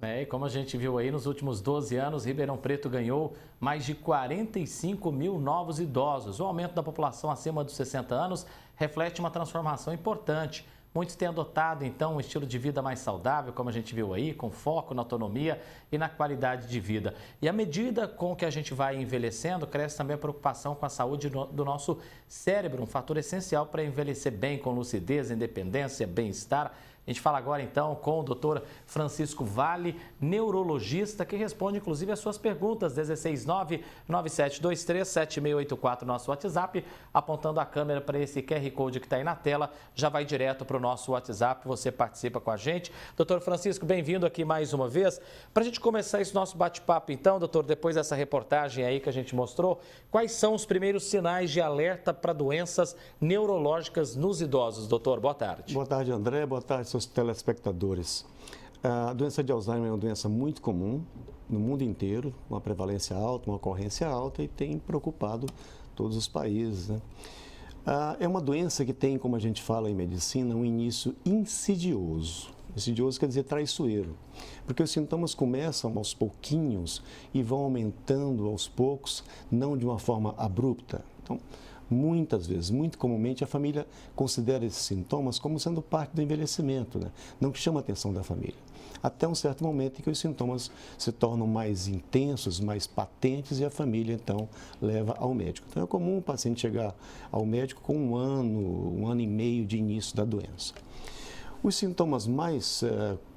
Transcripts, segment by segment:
E como a gente viu aí, nos últimos 12 anos, Ribeirão Preto ganhou mais de 45 mil novos idosos. O aumento da população acima dos 60 anos reflete uma transformação importante. Muitos têm adotado, então, um estilo de vida mais saudável, como a gente viu aí, com foco na autonomia e na qualidade de vida. E à medida com que a gente vai envelhecendo, cresce também a preocupação com a saúde do nosso cérebro, um fator essencial para envelhecer bem, com lucidez, independência, bem-estar. A gente fala agora, então, com o Dr. Francisco Vale, neurologista, que responde, inclusive, as suas perguntas. 169-9723-7684, nosso WhatsApp, apontando a câmera para esse QR Code que está aí na tela, já vai direto para o nosso WhatsApp, você participa com a gente. Doutor Francisco, bem-vindo aqui mais uma vez. Para a gente começar esse nosso bate-papo, então, doutor, depois dessa reportagem aí que a gente mostrou, quais são os primeiros sinais de alerta para doenças neurológicas nos idosos? Doutor, boa tarde. Boa tarde, André. Boa tarde, seus telespectadores. A doença de Alzheimer é uma doença muito comum no mundo inteiro, uma prevalência alta, uma ocorrência alta e tem preocupado todos os países, né? É uma doença que tem, como a gente fala em medicina, um início insidioso. Insidioso quer dizer traiçoeiro, porque os sintomas começam aos pouquinhos e vão aumentando aos poucos, não de uma forma abrupta. Então, muitas vezes, muito comumente, a família considera esses sintomas como sendo parte do envelhecimento, né? Não que chama a atenção da família. Até um certo momento em que os sintomas se tornam mais intensos, mais patentes e a família, então, leva ao médico. Então, é comum o paciente chegar ao médico com um ano e meio de início da doença. Os sintomas mais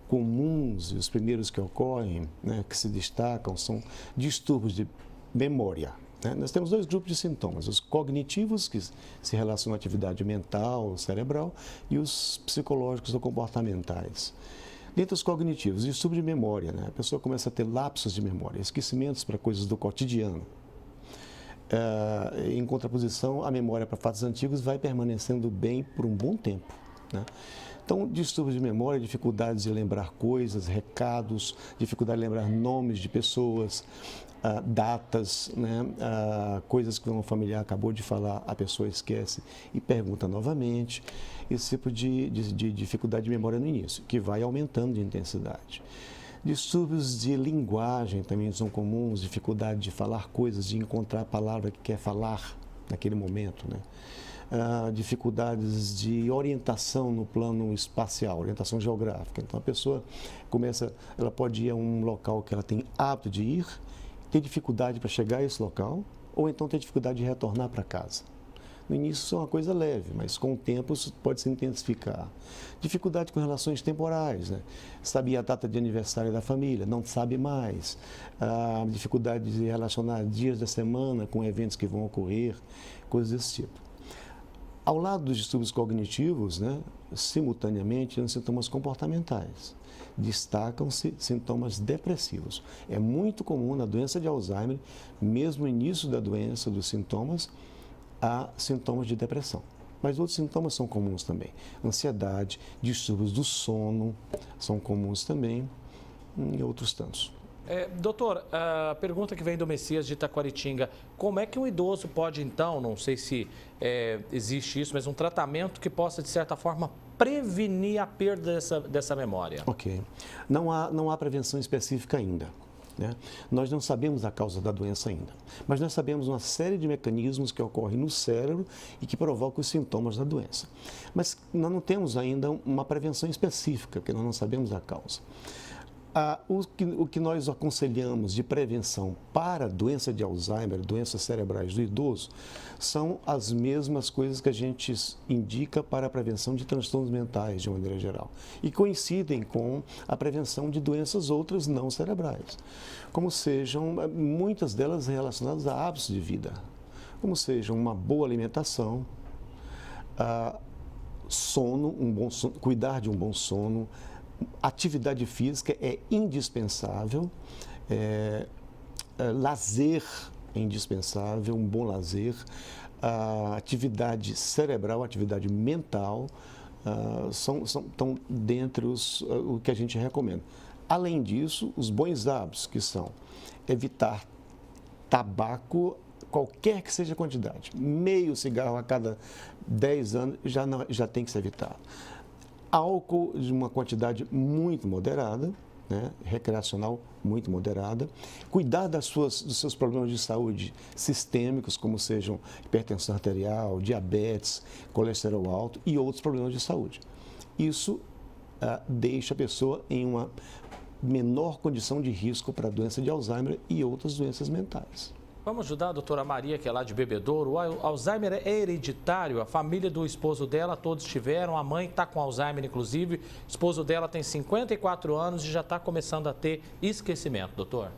comuns e os primeiros que ocorrem, né, que se destacam, são distúrbios de memória. Nós temos dois grupos de sintomas, os cognitivos, que se relacionam à atividade mental, cerebral, e os psicológicos ou comportamentais. Dentre os cognitivos, distúrbio de memória, né? A pessoa começa a ter lapsos de memória, esquecimentos para coisas do cotidiano. Em contraposição, a memória para fatos antigos vai permanecendo bem por um bom tempo, né? Então, distúrbios de memória, dificuldades de lembrar coisas, recados, dificuldade de lembrar nomes de pessoas, datas, né? Coisas que um familiar acabou de falar, a pessoa esquece e pergunta novamente. Esse tipo de dificuldade de memória no início, que vai aumentando de intensidade. Distúrbios de linguagem também são comuns, dificuldade de falar coisas, de encontrar a palavra que quer falar naquele momento, né? Dificuldades de orientação no plano espacial, orientação geográfica. Então, a pessoa ela pode ir a um local que ela tem hábito de ir, ter dificuldade para chegar a esse local, ou então ter dificuldade de retornar para casa. No início isso é uma coisa leve, mas com o tempo isso pode se intensificar. Dificuldade com relações temporais, né? Sabia a data de aniversário da família, não sabe mais. Dificuldade de relacionar dias da semana com eventos que vão ocorrer, coisas desse tipo. Ao lado dos distúrbios cognitivos, né, simultaneamente, tem os sintomas comportamentais. Destacam-se sintomas depressivos. É muito comum na doença de Alzheimer, mesmo no início da doença, dos sintomas, há sintomas de depressão. Mas outros sintomas são comuns também. Ansiedade, distúrbios do sono são comuns também, e outros tantos. Doutor, a pergunta que vem do Messias de Itaquaritinga, como é que um idoso pode, então, não sei se existe isso, mas um tratamento que possa, de certa forma, prevenir a perda dessa memória? Ok. Não há prevenção específica ainda, né? Nós não sabemos a causa da doença ainda, mas nós sabemos uma série de mecanismos que ocorrem no cérebro e que provocam os sintomas da doença. Mas nós não temos ainda uma prevenção específica, porque nós não sabemos a causa. O que nós aconselhamos de prevenção para a doença de Alzheimer, doenças cerebrais do idoso, são as mesmas coisas que a gente indica para a prevenção de transtornos mentais, de uma maneira geral. E coincidem com a prevenção de doenças outras não cerebrais, como sejam muitas delas relacionadas a hábitos de vida, como sejam uma boa alimentação, sono, cuidar de um bom sono. Atividade física é indispensável, lazer é indispensável, um bom lazer, atividade cerebral, atividade mental, estão dentre o que a gente recomenda. Além disso, os bons hábitos, que são evitar tabaco, qualquer que seja a quantidade, meio cigarro a cada 10 anos já tem que ser evitado. Álcool de uma quantidade muito moderada, né, recreacional muito moderada, cuidar dos seus problemas de saúde sistêmicos, como sejam hipertensão arterial, diabetes, colesterol alto e outros problemas de saúde. Isso deixa a pessoa em uma menor condição de risco para a doença de Alzheimer e outras doenças mentais. Vamos ajudar a doutora Maria, que é lá de Bebedouro. O Alzheimer é hereditário, a família do esposo dela, todos tiveram, a mãe está com Alzheimer, inclusive. O esposo dela tem 54 anos e já está começando a ter esquecimento, doutor.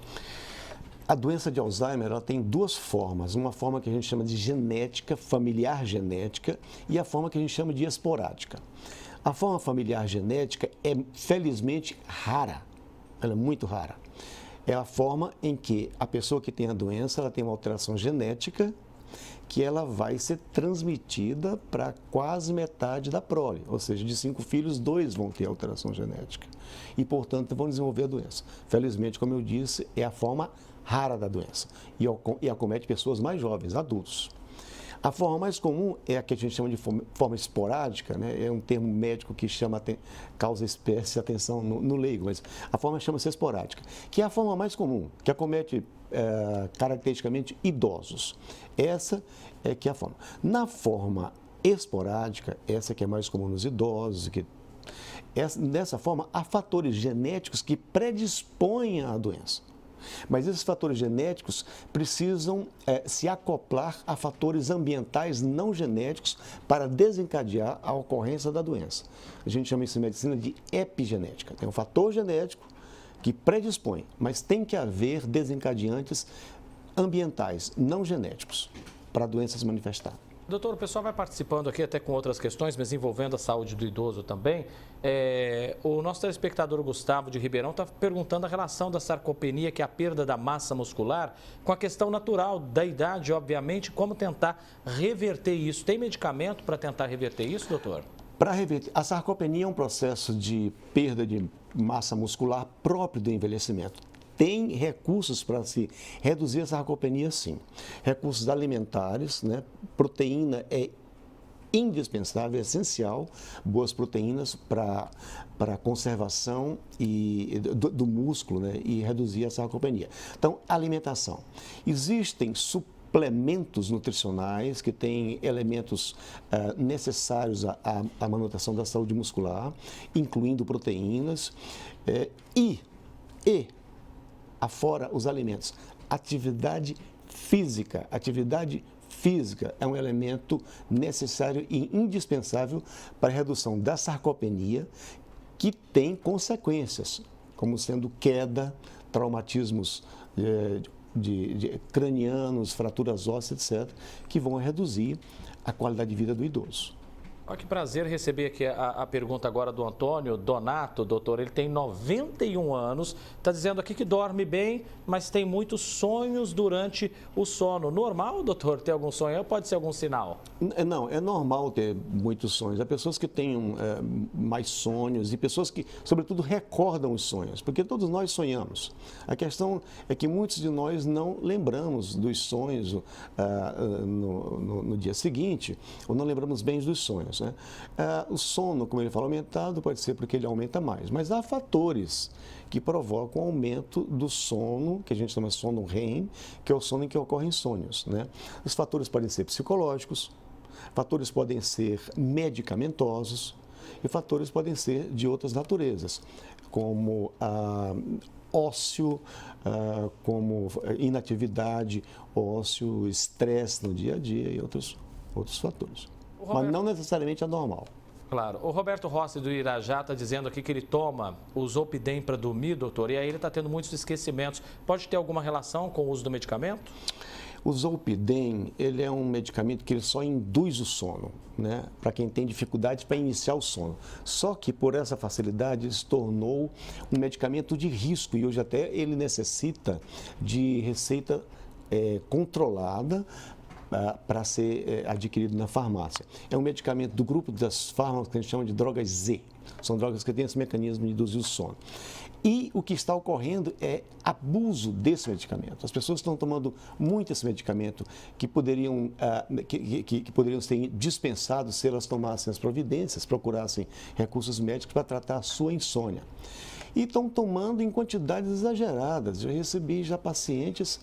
A doença de Alzheimer ela tem duas formas, uma forma que a gente chama de genética, familiar genética, e a forma que a gente chama de esporádica. A forma familiar genética é, felizmente, rara, ela é muito rara. É a forma em que a pessoa que tem a doença, ela tem uma alteração genética que ela vai ser transmitida para quase metade da prole, ou seja, de 5 filhos, 2 vão ter alteração genética e, portanto, vão desenvolver a doença. Felizmente, como eu disse, é a forma rara da doença e acomete pessoas mais jovens, adultos. A forma mais comum é a que a gente chama de forma esporádica, né? É um termo médico que causa espécie de atenção no leigo, mas a forma chama-se esporádica, que é a forma mais comum, que acomete caracteristicamente idosos. Essa é que é a forma. Na forma esporádica, essa que é mais comum nos idosos, dessa forma, há fatores genéticos que predispõem à doença. Mas esses fatores genéticos precisam se acoplar a fatores ambientais não genéticos para desencadear a ocorrência da doença. A gente chama isso em medicina de epigenética. Tem um fator genético que predispõe, mas tem que haver desencadeantes ambientais não genéticos para a doença se manifestar. Doutor, o pessoal vai participando aqui até com outras questões, mas envolvendo a saúde do idoso também. O nosso telespectador Gustavo de Ribeirão está perguntando a relação da sarcopenia, que é a perda da massa muscular, com a questão natural da idade, obviamente, como tentar reverter isso. Tem medicamento para tentar reverter isso, doutor? Para reverter, a sarcopenia é um processo de perda de massa muscular próprio do envelhecimento. Tem recursos para se reduzir a sarcopenia, sim. Recursos alimentares, né? Proteína é indispensável, é essencial, boas proteínas para a conservação do músculo, né? E reduzir a sarcopenia. Então, alimentação. Existem suplementos nutricionais que têm elementos necessários à manutenção da saúde muscular, incluindo proteínas afora os alimentos. Atividade física. Atividade física é um elemento necessário e indispensável para a redução da sarcopenia, que tem consequências, como sendo queda, traumatismos cranianos, fraturas ósseas, etc., que vão reduzir a qualidade de vida do idoso. Olha que prazer receber aqui a pergunta agora do Antônio Donato, doutor. Ele tem 91 anos, está dizendo aqui que dorme bem, mas tem muitos sonhos durante o sono. Normal, doutor, ter algum sonho ou pode ser algum sinal? Não, é normal ter muitos sonhos. Há pessoas que têm mais sonhos e pessoas que, sobretudo, recordam os sonhos, porque todos nós sonhamos. A questão é que muitos de nós não lembramos dos sonhos no dia seguinte, ou não lembramos bem dos sonhos. Né? O sono, como ele fala, aumentado, pode ser porque ele aumenta mais, mas há fatores que provocam o aumento do sono, que a gente chama de sono REM, que é o sono em que ocorrem sonhos. Né? Os fatores podem ser psicológicos, fatores podem ser medicamentosos e fatores podem ser de outras naturezas, como ócio, como inatividade, ócio, estresse no dia a dia e outros fatores. Mas não necessariamente é normal. Claro. O Roberto Rossi do Irajá está dizendo aqui que ele toma o Zolpidem para dormir, doutor, e aí ele está tendo muitos esquecimentos. Pode ter alguma relação com o uso do medicamento? O Zolpidem, ele é um medicamento que ele só induz o sono, né? Para quem tem dificuldade para iniciar o sono. Só que por essa facilidade ele se tornou um medicamento de risco e hoje até ele necessita de receita controlada para ser adquirido na farmácia. É um medicamento do grupo das fármacos que a gente chama de drogas Z. São drogas que têm esse mecanismo de induzir o sono. E o que está ocorrendo é abuso desse medicamento. As pessoas estão tomando muito esse medicamento que poderiam ser dispensados se elas tomassem as providências, procurassem recursos médicos para tratar a sua insônia. e estão tomando em quantidades exageradas. Já recebi pacientes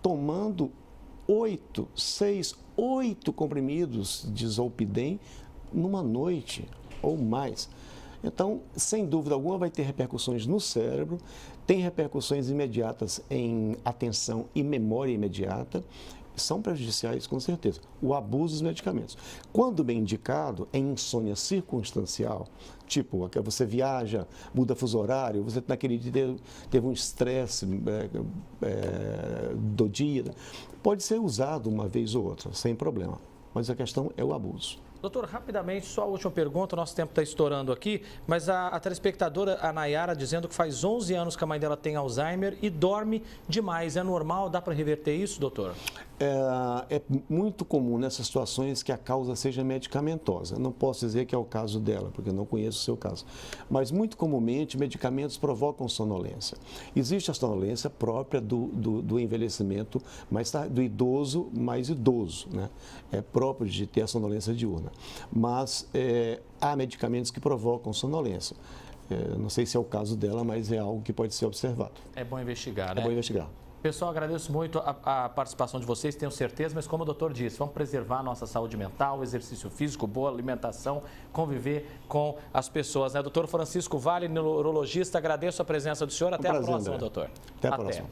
tomando 8 comprimidos de Zolpidem numa noite ou mais. Então, sem dúvida alguma, vai ter repercussões no cérebro, tem repercussões imediatas em atenção e memória imediata, são prejudiciais com certeza. O abuso dos medicamentos. Quando bem indicado, em insônia circunstancial, tipo, você viaja, muda fuso horário, você naquele dia teve um estresse do dia, pode ser usado uma vez ou outra, sem problema. Mas a questão é o abuso. Doutor, rapidamente, só a última pergunta, o nosso tempo está estourando aqui, mas a telespectadora, a Nayara, dizendo que faz 11 anos que a mãe dela tem Alzheimer e dorme demais. É normal? Dá para reverter isso, doutor? É muito comum nessas situações que a causa seja medicamentosa. Não posso dizer que é o caso dela, porque eu não conheço o seu caso. Mas, muito comumente, medicamentos provocam sonolência. Existe a sonolência própria do envelhecimento, do idoso mais idoso, né? É próprio de ter a sonolência diurna. Mas há medicamentos que provocam sonolência. Não sei se é o caso dela, mas é algo que pode ser observado. É bom investigar, né? É bom investigar. Pessoal, agradeço muito a participação de vocês, tenho certeza, mas como o doutor disse, vamos preservar a nossa saúde mental, exercício físico, boa alimentação, conviver com as pessoas, né? Doutor Francisco Vale, neurologista, agradeço a presença do senhor. Até a próxima, doutor. Até a próxima.